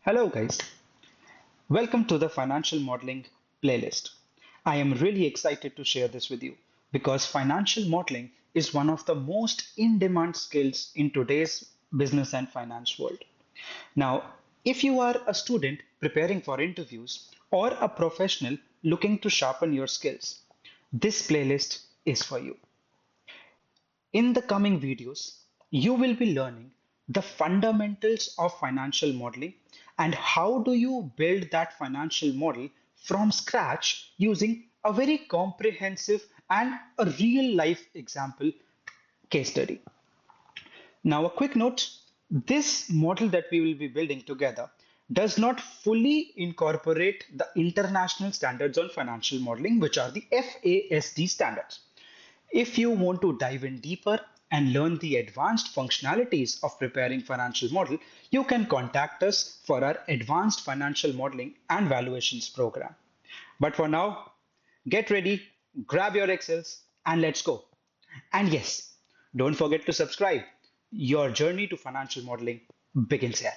Hello guys, welcome to the financial modeling playlist. I am really excited to share this with you because financial modeling is one of the most in-demand skills in today's business and finance world. Now, if you are a student preparing for interviews or a professional looking to sharpen your skills, this playlist is for you. In the coming videos, you will be learning the fundamentals of financial modeling and how do you build that financial model from scratch using a very comprehensive and a real life example case study. Now, a quick note, this model that we will be building together does not fully incorporate the international standards on financial modeling, which are the FASD standards. If you want to dive in deeper and learn the advanced functionalities of preparing financial model, you can contact us for our Advanced Financial Modeling and Valuations program. But for now, get ready, grab your Excels, and let's go. And yes, don't forget to subscribe. Your journey to financial modeling begins here.